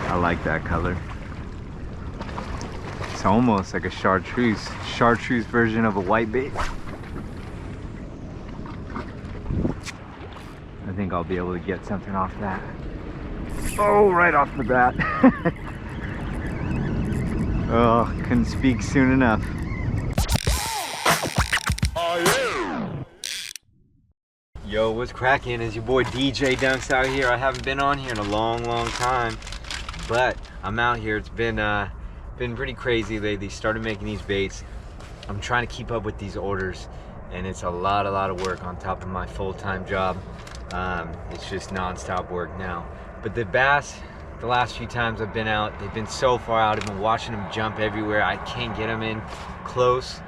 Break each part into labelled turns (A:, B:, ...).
A: I like that color. It's almost like a chartreuse version of a whitebait. I think I'll be able to get something off that. Oh, right off the bat. Oh, couldn't speak soon enough. Yo, what's cracking? Is your boy DJ Dunks out here. I haven't been on here in a long time, but I'm out here. It's been pretty crazy lately. Started making these baits. I'm trying to keep up with these orders, and it's a lot of work on top of my full-time job. It's just non-stop work now. But the bass, the last few times I've been out, they've been so far out. I've been watching them jump everywhere. I can't get them in close.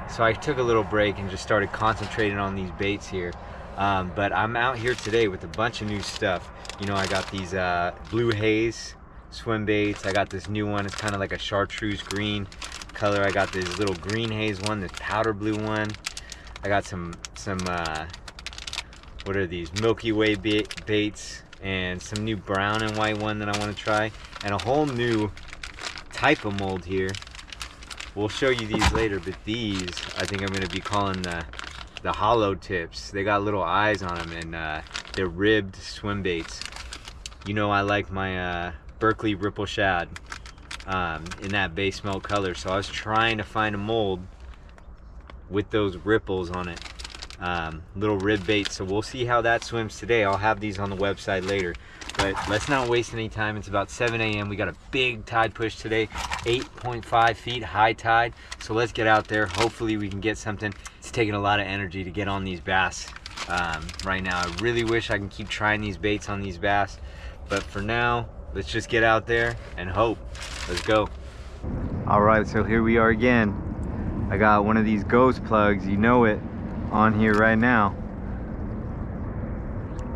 A: So I took a little break and just started concentrating on these baits here. But I'm out here today with a bunch of new stuff. You know, I got these blue haze swim baits. I got this new one. It's kind of like a chartreuse green color. I got this little green haze one, this powder blue one. I got some what are these, Milky Way baits, and some new brown and white one that I want to try, and a whole new type of mold here. We'll show you these later, but these I think I'm going to be calling the hollow tips. They got little eyes on them, and they're ribbed swim baits. You know, I like my Berkeley ripple shad in that base melt color, so I was trying to find a mold with those ripples on it. Little rib baits, so we'll see how that swims today. I'll have these on the website later, but let's not waste any time. It's about 7 a.m. We got a big tide push today, 8.5 feet high tide, so let's get out there. Hopefully we can get something. It's taking a lot of energy to get on these bass right now. I really wish I can keep trying these baits on these bass, but for now, let's just get out there and hope. Let's go. All right, so here we are again. I got one of these ghost plugs, you know it, on here right now.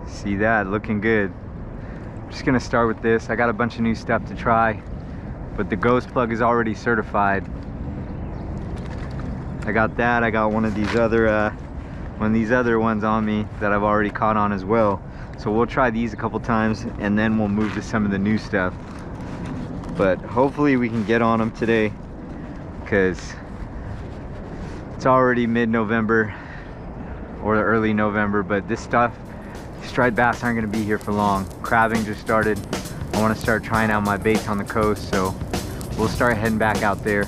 A: See that, looking good. I'm just gonna start with this. I got a bunch of new stuff to try, but the ghost plug is already certified. I got that. I got one of these other ones on me that I've already caught on as well. So we'll try these a couple times and then we'll move to some of the new stuff. But hopefully we can get on them today, because it's already mid-November or early November, but this stuff, striped bass aren't going to be here for long. Crabbing just started. I want to start trying out my baits on the coast, so we'll start heading back out there.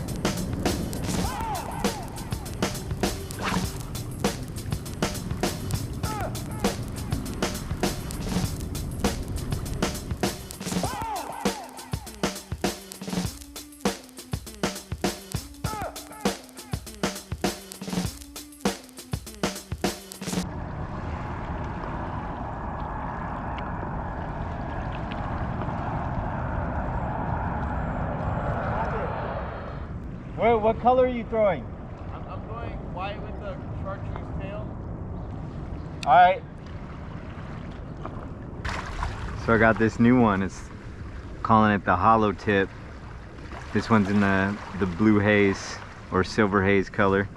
A: What color are you throwing?
B: I'm going white with the chartreuse tail.
A: All right. So I got this new one. It's calling it the hollow tip. This one's in the blue haze or silver haze color.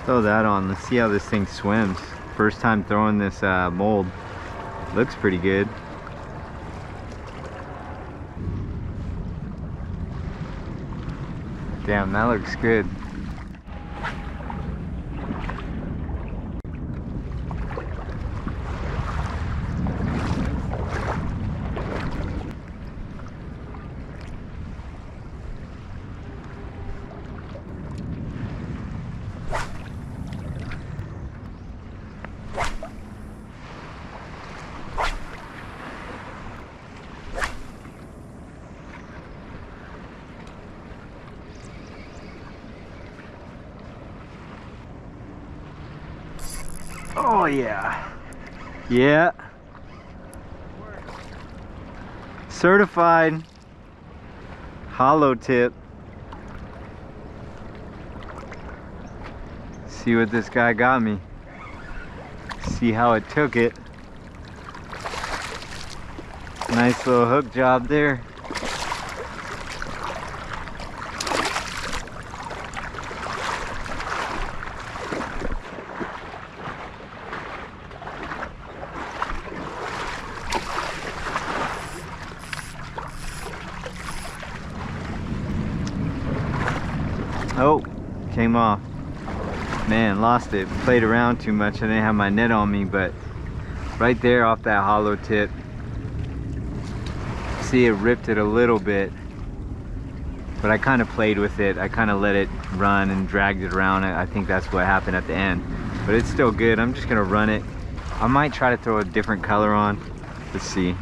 A: Throw that on. Let's see how this thing swims. First time throwing this mold. Looks pretty good. Damn, that looks good. Oh yeah. Yeah. Certified hollow tip. See what this guy got me. See how it took it. Nice little hook job there. Oh, came off. Man, lost it. Played around too much. I didn't have my net on me, but right there off that hollow tip, see, it ripped it a little bit, but I kind of played with it. I kind of let it run and dragged it around. I think that's what happened at the end, but it's still good. I'm just gonna run it. I might try to throw a different color on. Let's see.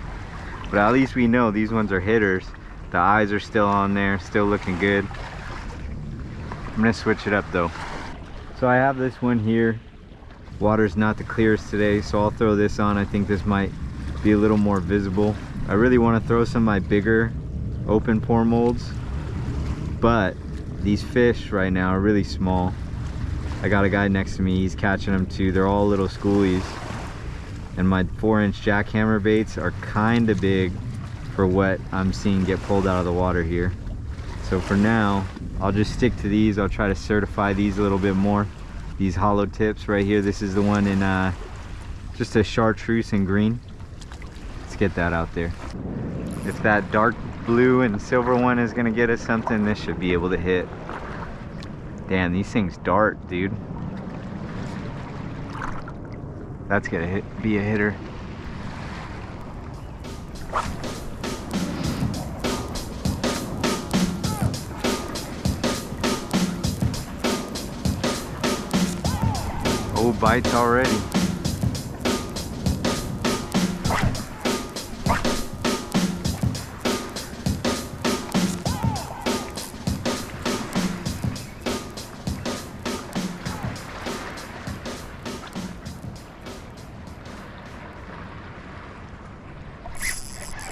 A: But at least we know these ones are hitters. The eyes are still on there, still looking good. I'm gonna switch it up though. So I have this one here. Water's not the clearest today, so I'll throw this on. I think this might be a little more visible. I really want to throw some of my bigger open pour molds, but these fish right now are really small. I got a guy next to me, he's catching them too. They're all little schoolies, and my 4-inch jackhammer baits are kind of big for what I'm seeing get pulled out of the water here. So for now, I'll just stick to these. I'll try to certify these a little bit more. These hollow tips right here. This is the one in just a chartreuse and green. Let's get that out there. If that dark blue and silver one is gonna get us something, this should be able to hit. Damn, these things dart, dude. That's gonna be a hitter. Oh, bites already.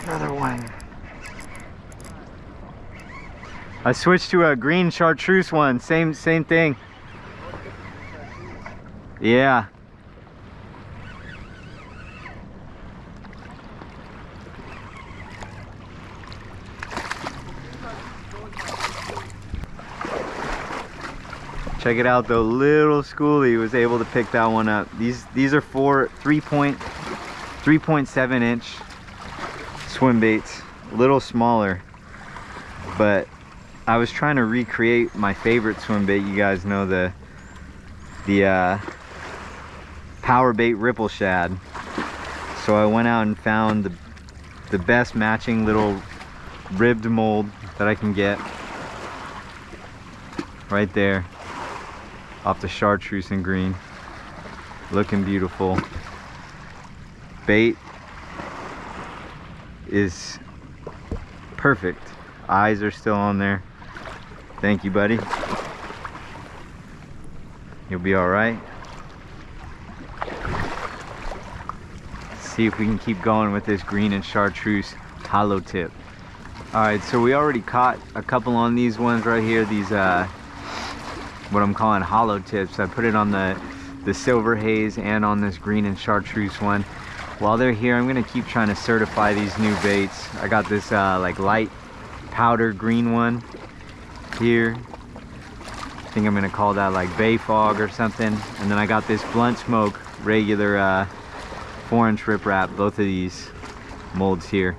A: Another one. I switched to a green chartreuse one. Same thing. Yeah. Check it out, the little schoolie was able to pick that one up. These are 3.7 inch swim baits, a little smaller, but I was trying to recreate my favorite swim bait. You guys know the power bait ripple shad. So I went out and found the best matching little ribbed mold that I can get right there off the chartreuse and green, looking beautiful. Bait is perfect. Eyes are still on there. Thank you, buddy. You'll be all right. See if we can keep going with this green and chartreuse hollow tip. All right, so we already caught a couple on these ones right here. These what I'm calling hollow tips. I put it on the silver haze and on this green and chartreuse one. While they're here, I'm gonna keep trying to certify these new baits. I got this like light powder green one here. I think I'm gonna call that like bay fog or something. And then I got this blunt smoke regular 4-inch riprap. Both of these molds here.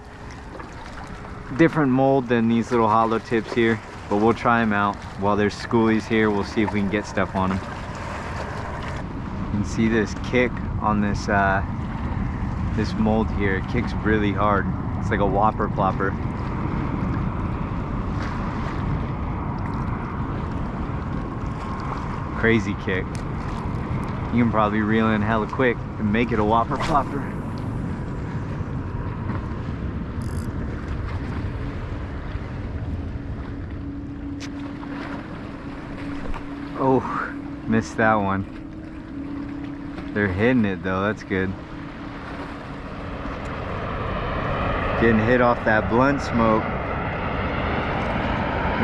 A: Different mold than these little hollow tips here, but we'll try them out. While there's schoolies here, we'll see if we can get stuff on them. You can see this kick on this this mold here. It kicks really hard. It's like a whopper plopper. Crazy kick. You can probably reel in hella quick and make it a whopper plopper. Oh, missed that one. They're hitting it though, that's good. Getting hit off that blunt smoke. Look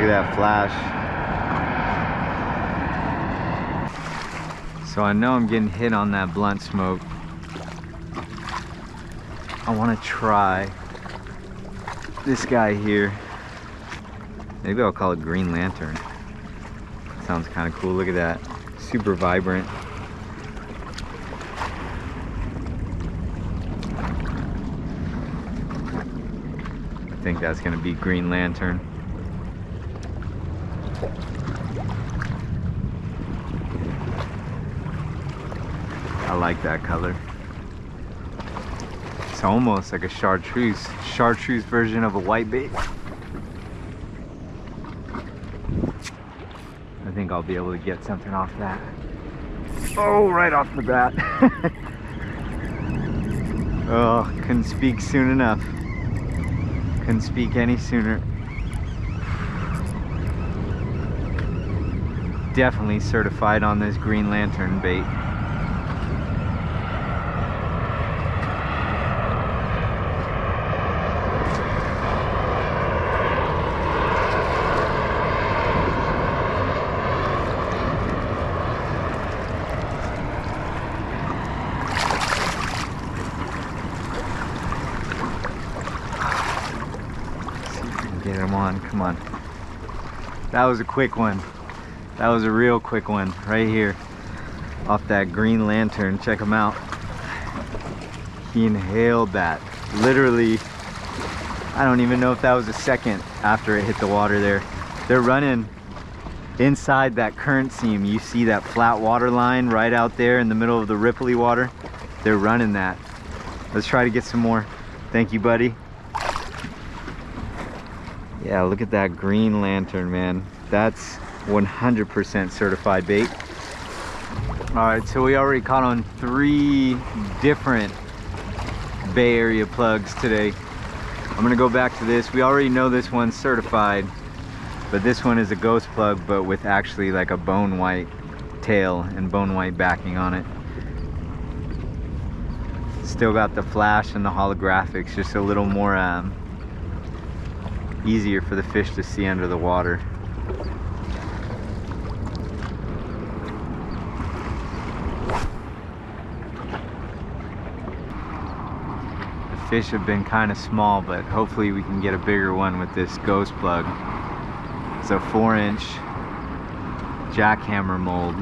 A: at that flash. So I know I'm getting hit on that blunt smoke. I want to try this guy here. Maybe I'll call it Green Lantern. Sounds kind of cool. Look at that. Super vibrant. I think that's gonna be Green Lantern. I like that color. It's almost like a chartreuse version of a whitebait. I think I'll be able to get something off that. Oh, right off the bat. Oh, couldn't speak soon enough. Couldn't speak any sooner. Definitely certified on this Green Lantern bait. Get him on, come on. That was a quick one. That was a real quick one right here off that Green Lantern. Check him out. He inhaled that. Literally, I don't even know if that was a second after it hit the water there. They're running inside that current seam. You see that flat water line right out there in the middle of the ripply water? They're running that. Let's try to get some more. Thank you, buddy. Yeah, look at that Green Lantern, man. That's 100% certified bait. All right, so we already caught on 3 different Bay Area plugs today. I'm gonna go back to this. We already know this one's certified, but this one is a ghost plug, but with actually like a bone white tail and bone white backing on it. Still got the flash and the holographics, just a little more easier for the fish to see under the water. The fish have been kind of small, but hopefully we can get a bigger one with this ghost plug. It's a 4-inch jackhammer mold.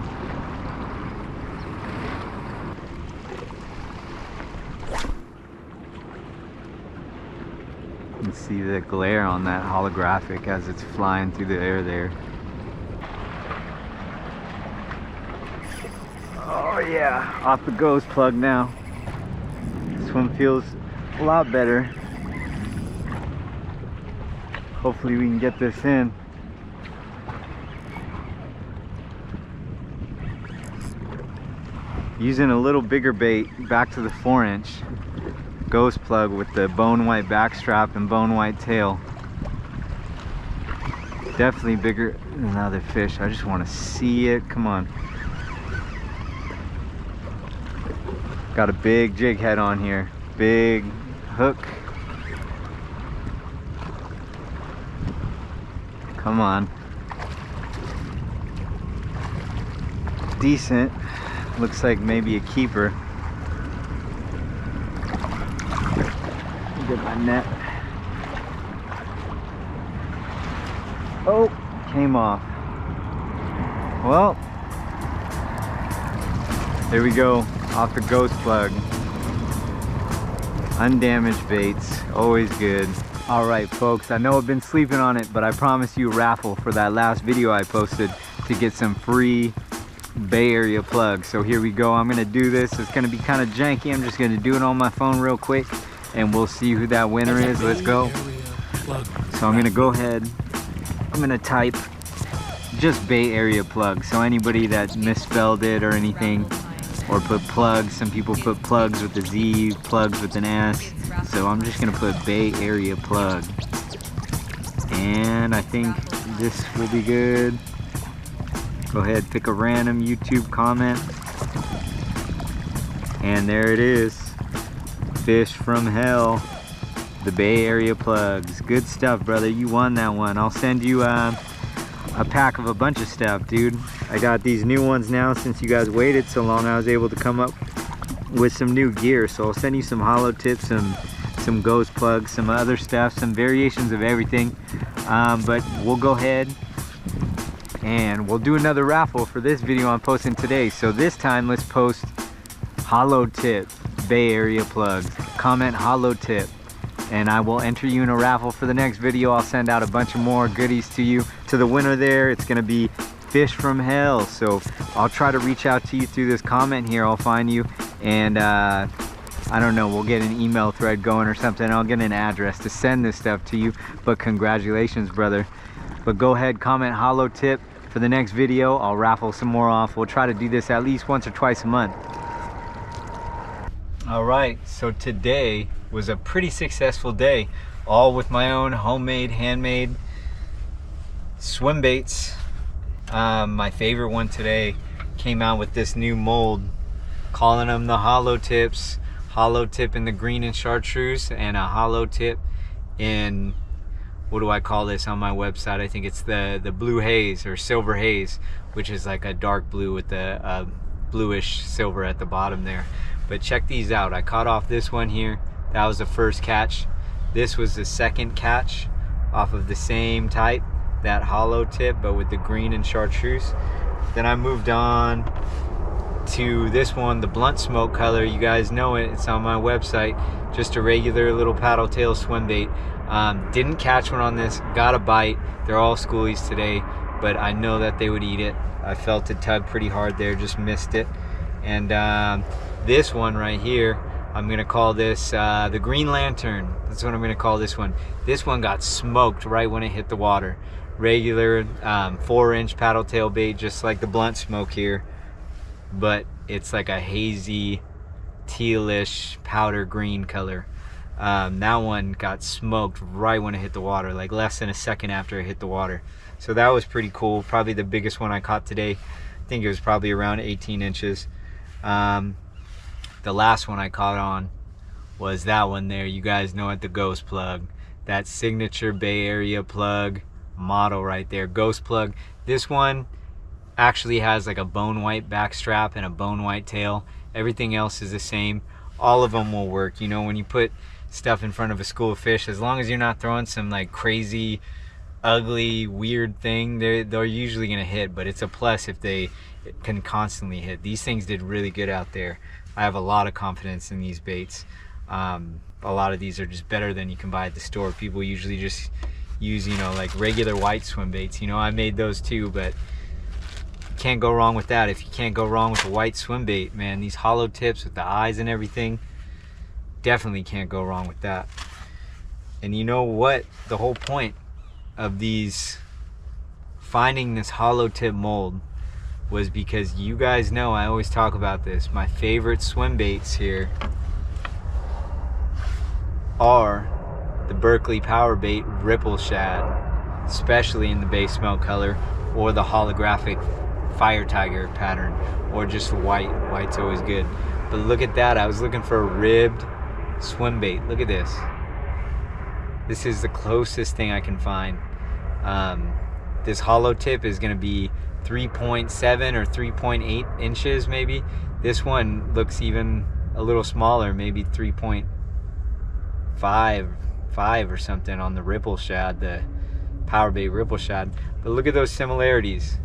A: You can see the glare on that holographic as it's flying through the air there. Oh yeah, off the ghost plug now. This one feels a lot better. Hopefully we can get this in. Using a little bigger bait, back to the 4-inch ghost plug with the bone white backstrap and bone white tail. Definitely bigger than other fish. I just want to see it. Come on. Got a big jig head on here. Big hook. Come on. Decent. Looks like maybe a keeper. Get my net. Oh, came off. Well, there we go, off the ghost plug. Undamaged baits, always good. All right, folks, I know I've been sleeping on it, but I promised you Raffle for that last video I posted to get some free Bay Area plugs. So here we go. I'm gonna do this. It's gonna be kind of janky. I'm just gonna do it on my phone real quick, and we'll see who that winner is. Let's go. So I'm gonna go ahead, I'm gonna type just Bay Area plug. So anybody that misspelled it or anything, or put plugs, some people put plugs with a Z, plugs with an S. So I'm just gonna put Bay Area plug. And I think this will be good. Go ahead, pick a random YouTube comment. And there it is. Fish from hell, the Bay Area plugs. Good stuff, brother. You won that one. I'll send you a pack of a bunch of stuff, dude. I got these new ones now. Since you guys waited so long, I was able to come up with some new gear. So I'll send you some hollow tips, some some ghost plugs, some other stuff, some variations of everything. But we'll go ahead and we'll do another raffle for this video I'm posting today. So this time let's post hollow tip Bay Area plugs. Comment hollow tip and I will enter you in a raffle for the next video. I'll send out a bunch of more goodies to you. To the winner there, it's gonna be fish from hell. So I'll try to reach out to you through this comment here. I'll find you and I don't know, we'll get an email thread going or something. I'll get an address to send this stuff to you. But congratulations, brother. But go ahead, comment hollow tip for the next video. I'll raffle some more off. We'll try to do this at least once or twice a month. All right, so today was a pretty successful day, all with my own homemade, handmade swim baits. My favorite one today came out with this new mold, calling them the hollow tips. Hollow tip in the green and chartreuse, and a hollow tip in, what do I call this on my website? I think it's the blue haze or silver haze, which is like a dark blue with the bluish silver at the bottom there. But check these out. I caught off this one here. That was the first catch. This was the second catch off of the same type, that hollow tip, but with the green and chartreuse. Then I moved on to this one, the blunt smoke color. You guys know it, it's on my website. Just a regular little paddle tail swim bait. Didn't catch one on this, got a bite. They're all schoolies today, but I know that they would eat it. I felt it tug pretty hard there, just missed it. And this one right here, I'm gonna call this the Green Lantern. That's what I'm gonna call this one. This one got smoked right when it hit the water. Regular 4-inch paddle tail bait, just like the blunt smoke here, but it's like a hazy tealish powder green color. That one got smoked right when it hit the water, like less than a second after it hit the water. So that was pretty cool. Probably the biggest one I caught today. I think it was probably around 18 inches. The last one I caught on was that one there. You guys know it, the ghost plug. That signature Bay Area plug model right there, ghost plug. This one actually has like a bone white back strap and a bone white tail. Everything else is the same. All of them will work. You know, when you put stuff in front of a school of fish, as long as you're not throwing some like crazy, ugly, weird thing, they're usually gonna hit. But it's a plus if they can constantly hit. These things did really good out there. I have a lot of confidence in these baits. A lot of these are just better than you can buy at the store. People usually just use, you know, like regular white swim baits. You know, I made those too, but you can't go wrong with that. If you can't go wrong with a white swim bait, man, these hollow tips with the eyes and everything, definitely can't go wrong with that. And you know what? The whole point of these, finding this hollow tip mold, was because you guys know I always talk about this. My favorite swim baits here are the Berkeley Power Bait Ripple Shad, especially in the base smelt color, or the holographic Fire Tiger pattern, or just white. White's always good. But look at that, I was looking for a ribbed swim bait. Look at this. This is the closest thing I can find. This hollow tip is gonna be 3.7 or 3.8 inches maybe. This one looks even a little smaller, maybe 3.5 or something on the Ripple Shad, the Power Bait Ripple Shad. But look at those similarities.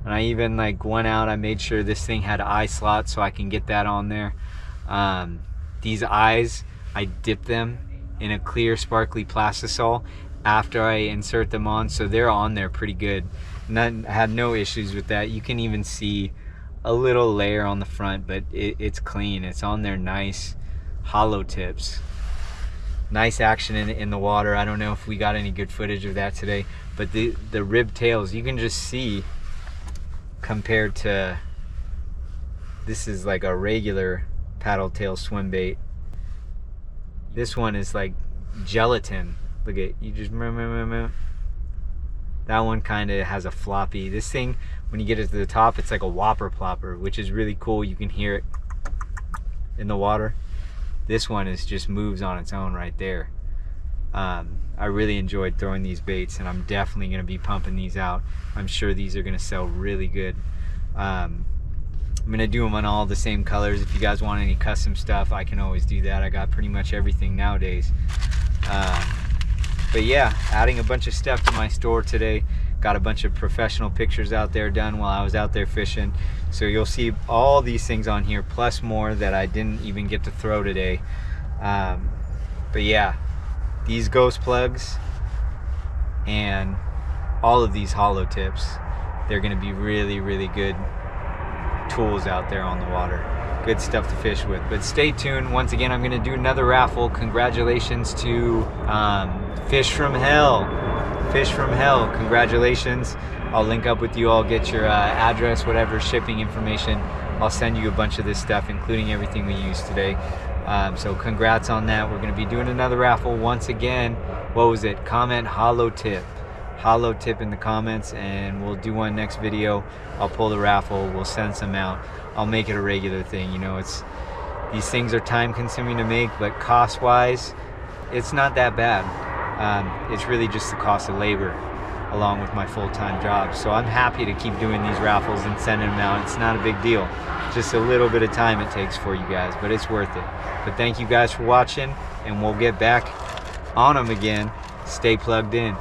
A: And I even like went out, I made sure this thing had eye slots so I can get that on there. These eyes, I dip them in a clear sparkly plastisol after I insert them on, so they're on there pretty good. And I had no issues with that. You can even see a little layer on the front, but it's clean. It's on there nice. Hollow tips. Nice action in the water. I don't know if we got any good footage of that today, but the ribbed tails, you can just see compared to, this is like a regular paddle tail swim bait. This one is like gelatin. Look at, you just remember. That one kind of has a floppy. This thing, when you get it to the top, it's like a whopper plopper, which is really cool. You can hear it in the water. This one is just moves on its own right there. I really enjoyed throwing these baits, and I'm definitely going to be pumping these out. I'm sure these are going to sell really good. I'm gonna do them on all the same colors. If you guys want any custom stuff, I can always do that. I got pretty much everything nowadays. But yeah, adding a bunch of stuff to my store today. Got a bunch of professional pictures out there done while I was out there fishing. So you'll see all these things on here, plus more that I didn't even get to throw today. But yeah, these ghost plugs and all of these hollow tips, they're gonna be really, really good tools out there on the water. Good stuff to fish with. But stay tuned. Once again, I'm gonna do another raffle. Congratulations to Fish from Hell. Fish from Hell, congratulations. I'll link up with you all, get your address, whatever, shipping information. I'll send you a bunch of this stuff, including everything we used today. So congrats on that. We're gonna be doing another raffle once again. What was it? Comment hollow tip. Hollow tip in the comments, and we'll do one next video. I'll pull the raffle, we'll send some out. I'll make it a regular thing. You know, these things are time consuming to make, but cost wise, it's not that bad. It's really just the cost of labor along with my full-time job. So I'm happy to keep doing these raffles and sending them out. It's not a big deal. Just a little bit of time it takes for you guys, but it's worth it. But thank you guys for watching, and we'll get back on them again. Stay plugged in.